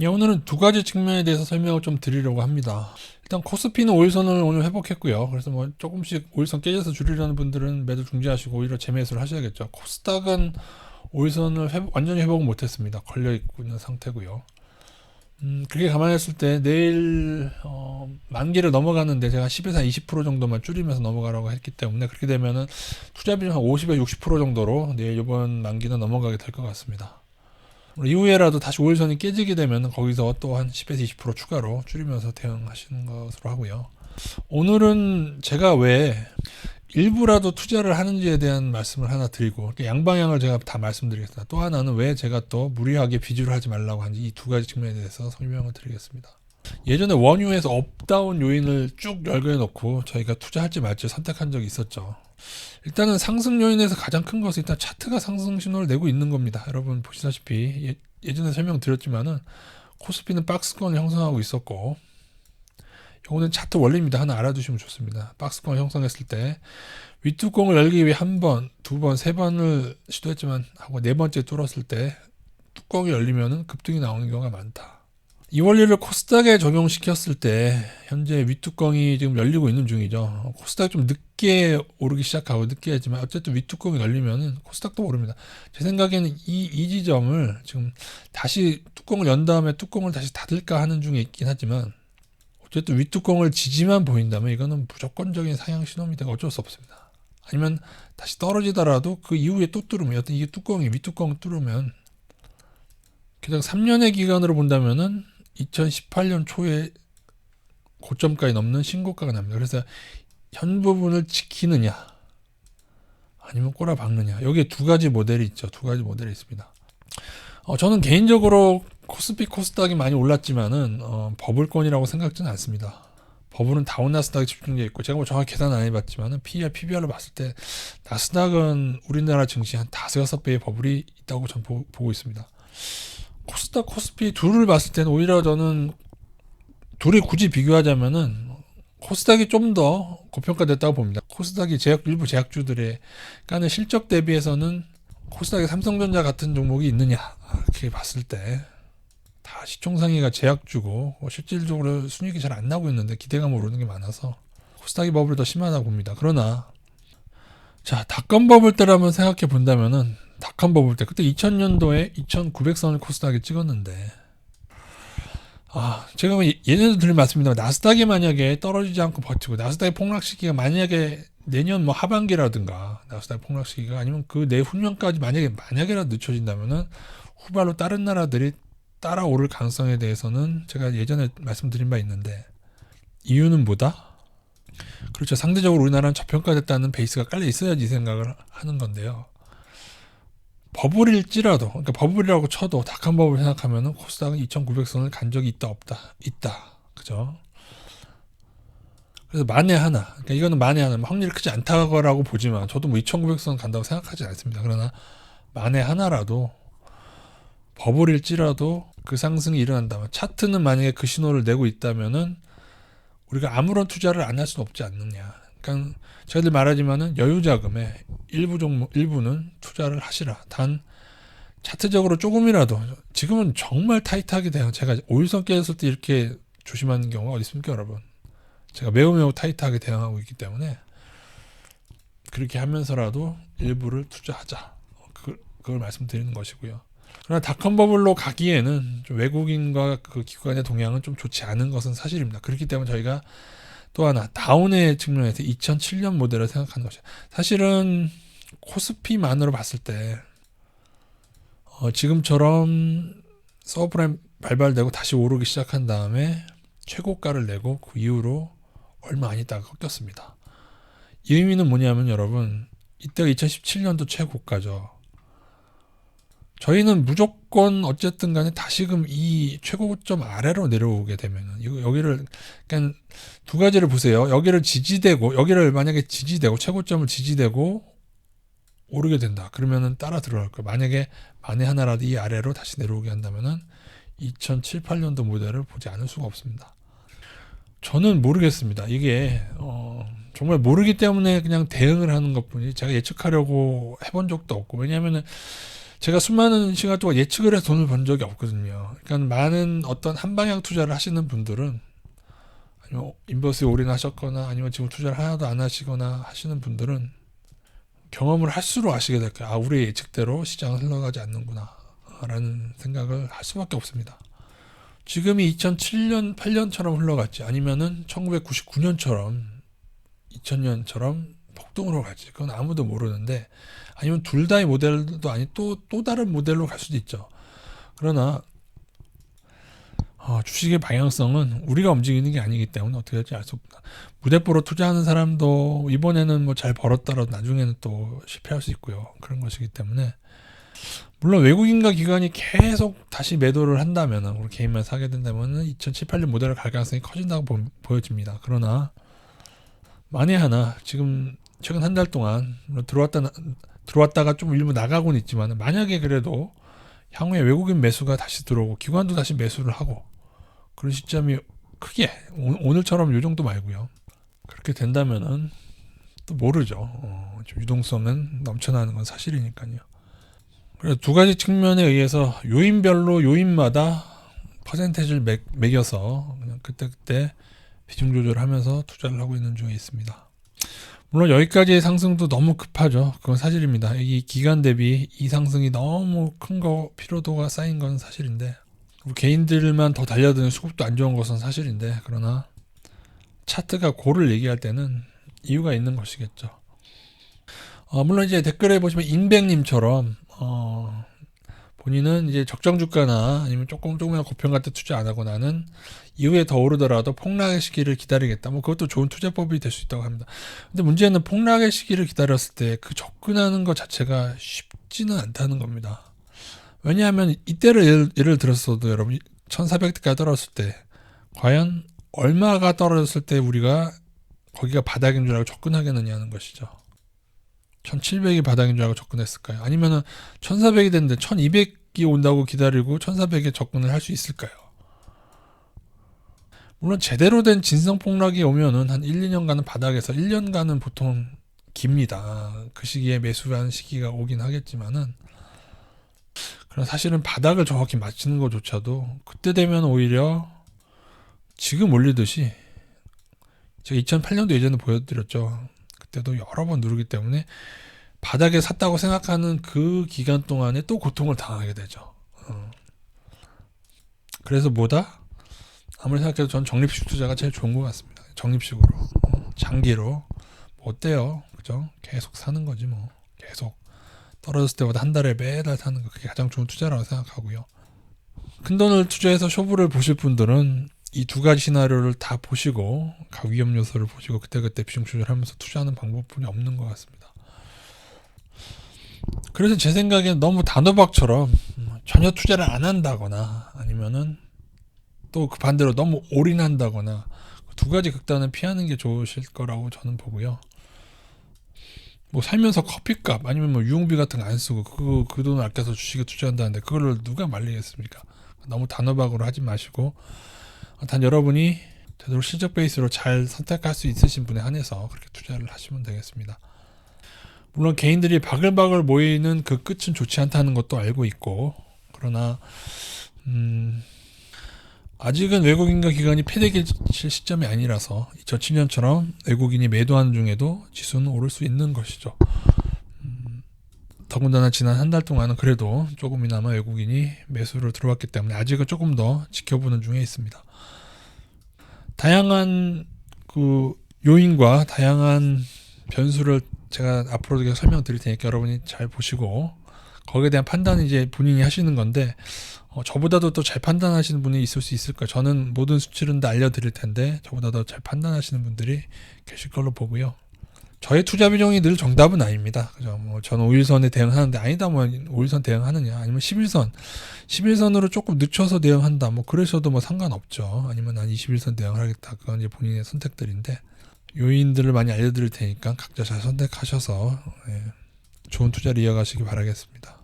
예, 오늘은 두 가지 측면에 대해서 설명을 좀 드리려고 합니다. 일단 코스피는 5일선을 오늘 회복했고요. 그래서 뭐 조금씩 5일선 깨져서 줄이려는 분들은 매도 중지하시고 오히려 재매수를 하셔야겠죠. 코스닥은 5일선을 완전히 회복은 못했습니다. 걸려 있는 상태고요. 그렇게 감안했을 때 내일 만기를 넘어가는데 제가 10에서 20% 정도만 줄이면서 넘어가라고 했기 때문에 그렇게 되면은 투자 비중 한 50에서 60% 정도로 내일 이번 만기는 넘어가게 될 것 같습니다. 이후에라도 다시 5일선이 깨지게 되면 거기서 또 한 10에서 20% 추가로 줄이면서 대응하시는 것으로 하고요. 오늘은 제가 왜 일부라도 투자를 하는지에 대한 말씀을 하나 드리고 양방향을 제가 다 말씀드리겠습니다. 또 하나는 왜 제가 또 무리하게 비주를 하지 말라고 하는지 이 두 가지 측면에 대해서 설명을 드리겠습니다. 예전에 원유에서 업다운 요인을 쭉 열거해 놓고 저희가 투자할지 말지 선택한 적이 있었죠. 일단은 상승 요인에서 가장 큰 것은 일단 차트가 상승 신호를 내고 있는 겁니다. 여러분 보시다시피 예전에 설명드렸지만은 코스피는 박스권을 형성하고 있었고 이거는 차트 원리입니다. 하나 알아두시면 좋습니다. 박스권을 형성했을 때 윗뚜껑을 열기 위해 한 번, 두 번, 세 번을 시도했지만 하고 네 번째 뚫었을 때 뚜껑이 열리면은 급등이 나오는 경우가 많다. 이 원리를 코스닥에 적용시켰을 때 현재 윗뚜껑이 지금 열리고 있는 중이죠. 코스닥이 좀 늦게 오르기 시작하고 늦게 했지만 어쨌든 윗뚜껑이 열리면은 코스닥도 오릅니다. 제 생각에는 이 지점을 지금 다시 뚜껑을 연 다음에 뚜껑을 다시 닫을까 하는 중에 있긴 하지만 어쨌든 윗뚜껑을 지지만 보인다면 이거는 무조건적인 상향 신호입니다. 어쩔 수 없습니다. 아니면 다시 떨어지더라도 그 이후에 또 뚫으면 여튼 이게 윗뚜껑을 뚫으면 게다가 3년의 기간으로 본다면은 2018년 초에 고점까지 넘는 신고가가 납니다. 그래서 현 부분을 지키느냐 아니면 꼬라박느냐 여기에 두 가지 모델이 있죠. 두 가지 모델이 있습니다. 저는 개인적으로 코스피 코스닥이 많이 올랐지만은 버블권이라고 생각지는 않습니다. 버블은 다운나스닥에 집중되어 있고 제가 뭐 정확히 계산 안 해봤지만은 PER, PBR로 봤을 때 나스닥은 우리나라 증시 한 5-6배의 버블이 있다고 저는 보고 있습니다. 코스닥, 코스피 둘을 봤을 때는 오히려 저는 둘이 굳이 비교하자면은 코스닥이 좀 더 고평가됐다고 봅니다. 코스닥이 일부 제약주들의 까는 실적 대비해서는 코스닥에 삼성전자 같은 종목이 있느냐 이렇게 봤을 때 다 시총상위가 제약주고 실질적으로 순이익이 잘 안 나고 있는데 기대감을 오르는 게 많아서 코스닥이 버블이 더 심하다고 봅니다. 그러나 자 닷컴 버블 때를 한번 생각해 본다면은 닷컴 버블 때 그때 2000년도에 2900선을 코스닥에 찍었는데 제가 예전에도 드린 말씀입니다. 나스닥이 만약에 떨어지지 않고 버티고 나스닥의 폭락 시기가 만약에 내년 뭐 하반기라든가 나스닥 폭락 시기가 아니면 그 내후년까지 만약에라도 늦춰진다면은 후발로 다른 나라들이 따라오를 가능성에 대해서는 제가 예전에 말씀드린 바 있는데 이유는 뭐다? 그렇죠. 상대적으로 우리나라는 저평가됐다는 베이스가 깔려 있어야지 이 생각을 하는 건데요. 버블일지라도 그러니까 버블이라고 쳐도 닷컴 버블 생각하면은 코스닥은 2,900선을 간 적이 있다 없다 있다 그죠? 그래서 만에 하나 그러니까 이거는 만에 하나 확률이 크지 않다고 보지만 저도 뭐 2,900선 간다고 생각하지 않습니다. 그러나 만에 하나라도 버블일지라도 그 상승이 일어난다면 차트는 만약에 그 신호를 내고 있다면은 우리가 아무런 투자를 안 할 수는 없지 않느냐. 그러니까 저희들 말하지만은 여유 자금에 일부는 투자를 하시라. 단 차트적으로 조금이라도 지금은 정말 타이트하게 돼요. 제가 5일선 깨졌을 때 이렇게 조심하는 경우가 어디 있습니까, 여러분? 제가 매우 타이트하게 대응하고 있기 때문에 그렇게 하면서라도 일부를 투자하자. 그걸 말씀드리는 것이고요. 그러나 닷컴 버블로 가기에는 좀 외국인과 그 기관의 동향은 좀 좋지 않은 것은 사실입니다. 그렇기 때문에 저희가 또 하나 다운의 측면에서 2007년 모델을 생각하는 것이죠. 사실은 코스피만으로 봤을 때 지금처럼 서브프라임 발발되고 다시 오르기 시작한 다음에 최고가를 내고 그 이후로 얼마 안 있다가 꺾였습니다. 이 의미는 뭐냐면 여러분 이때가 2017년도 최고가죠. 저희는 무조건 어쨌든 간에 다시금 이 최고점 아래로 내려오게 되면 여기를 그러니까 두 가지를 보세요. 여기를 만약에 지지되고 최고점을 지지되고 오르게 된다. 그러면은 따라 들어갈 거예요. 만약에 만에 하나라도 이 아래로 다시 내려오게 한다면은 2007, 8년도 모델을 보지 않을 수가 없습니다. 저는 모르겠습니다. 이게 정말 모르기 때문에 그냥 대응을 하는 것뿐이지 제가 예측하려고 해본 적도 없고 왜냐하면은 제가 수많은 시간 동안 예측을 해서 돈을 번 적이 없거든요. 그러니까 많은 어떤 한 방향 투자를 하시는 분들은 아니면 인버스에 올인하셨거나 아니면 지금 투자를 하나도 안 하시거나 하시는 분들은 경험을 할수록 아시게 될 거예요. 아, 우리의 예측대로 시장은 흘러가지 않는구나 라는 생각을 할 수밖에 없습니다. 지금이 2007년, 8년처럼 흘러갔지 아니면은 1999년처럼 2000년처럼 폭등으로 갈지 그건 아무도 모르는데 아니면 둘 다의 모델도 아니 또 다른 모델로 갈 수도 있죠. 그러나 주식의 방향성은 우리가 움직이는 게 아니기 때문에 어떻게 될지 알 수 없다. 무대뽀로 투자하는 사람도 이번에는 뭐 잘 벌었더라도 나중에는 또 실패할 수 있고요. 그런 것이기 때문에 물론 외국인과 기관이 계속 다시 매도를 한다면 우리 개인만 사게 된다면 2007, 8년 모델을 갈 가능성이 커진다고 보여집니다. 그러나 만에 하나 지금 최근 한 달 동안 들어왔다가 좀 일부 나가고는 있지만 만약에 그래도 향후에 외국인 매수가 다시 들어오고 기관도 다시 매수를 하고 그런 시점이 크게 오늘처럼 요 정도 말고요. 그렇게 된다면은 또 모르죠. 좀 유동성은 넘쳐나는 건 사실이니까요. 그래서 두 가지 측면에 의해서 요인마다 퍼센테이지를 매겨서 그냥 그때 비중 조절하면서 투자를 하고 있는 중에 있습니다. 물론 여기까지의 상승도 너무 급하죠. 그건 사실입니다. 이 기간 대비 이 상승이 너무 큰 거 피로도가 쌓인 건 사실인데 개인들만 더 달려드는 수급도 안 좋은 것은 사실인데 그러나 차트가 고를 얘기할 때는 이유가 있는 것이겠죠. 물론 이제 댓글에 보시면 인백님처럼 본인은 이제 적정 주가나 아니면 조금이나 고평가 때 투자 안 하고 나는 이후에 더 오르더라도 폭락의 시기를 기다리겠다. 뭐 그것도 좋은 투자법이 될 수 있다고 합니다. 근데 문제는 폭락의 시기를 기다렸을 때 그 접근하는 것 자체가 쉽지는 않다는 겁니다. 왜냐하면 이때를 예를 들었어도 여러분 1400대까지 떨어졌을 때 과연 얼마가 떨어졌을 때 우리가 거기가 바닥인 줄 알고 접근하겠느냐는 것이죠. 1700이 바닥인 줄 알고 접근했을까요? 아니면은 1400이 됐는데 1200이 온다고 기다리고 1400에 접근을 할 수 있을까요? 물론 제대로 된 진성폭락이 오면은 한 1, 2년간은 바닥에서 1년간은 보통 깁니다. 그 시기에 매수하는 시기가 오긴 하겠지만은 그럼 사실은 바닥을 정확히 맞추는 것조차도 그때 되면 오히려 지금 올리듯이 제가 2008년도 예전에 보여드렸죠. 그때도 여러 번 누르기 때문에 바닥에 샀다고 생각하는 그 기간 동안에 또 고통을 당하게 되죠. 그래서 아무리 생각해도 전 적립식 투자가 제일 좋은 것 같습니다. 적립식으로 장기로 뭐 어때요? 그죠? 계속 사는 거지 뭐. 계속 떨어졌을 때보다 한 달에 매달 사는 거 그게 가장 좋은 투자라고 생각하고요. 큰 돈을 투자해서 쇼부를 보실 분들은 이 두 가지 시나리오를 다 보시고 각 위험 요소를 보시고 그때 비중 조절하면서 투자하는 방법뿐이 없는 것 같습니다. 그래서 제 생각엔 너무 단호박처럼 전혀 투자를 안 한다거나 아니면은 또 그 반대로 너무 올인한다거나 두 가지 극단은 피하는 게 좋으실 거라고 저는 보고요. 뭐 살면서 커피값 아니면 뭐 유흥비 같은 거 안 쓰고 그 돈을 아껴서 주식에 투자한다는데 그걸 누가 말리겠습니까? 너무 단호박으로 하지 마시고 단 여러분이 되도록 실적 베이스로 잘 선택할 수 있으신 분에 한해서 그렇게 투자를 하시면 되겠습니다. 물론 개인들이 바글바글 모이는 그 끝은 좋지 않다는 것도 알고 있고 그러나 아직은 외국인과 기관이 패대기칠 시점이 아니라서 2007년처럼 외국인이 매도하는 중에도 지수는 오를 수 있는 것이죠. 더군다나 지난 한 달 동안은 그래도 조금이나마 외국인이 매수로 들어왔기 때문에 아직은 조금 더 지켜보는 중에 있습니다. 다양한 그 요인과 다양한 변수를 제가 앞으로 계속 설명드릴 테니까 여러분이 잘 보시고 거기에 대한 판단은 이제 본인이 하시는 건데 저보다도 또 잘 판단하시는 분이 있을 수 있을 거예요. 저는 모든 수치를 다 알려드릴 텐데 저보다 더 잘 판단하시는 분들이 계실 걸로 보고요. 저의 투자 비중이 늘 정답은 아닙니다. 그죠? 뭐 저는 5일선에 대응하는데 아니다 뭐 5일선 대응하느냐 아니면 11선으로 조금 늦춰서 대응한다 뭐 그러셔도 뭐 상관없죠. 아니면 난 21선 대응을 하겠다. 그건 이제 본인의 선택들인데 요인들을 많이 알려드릴 테니까 각자 잘 선택하셔서 좋은 투자를 이어가시기 바라겠습니다.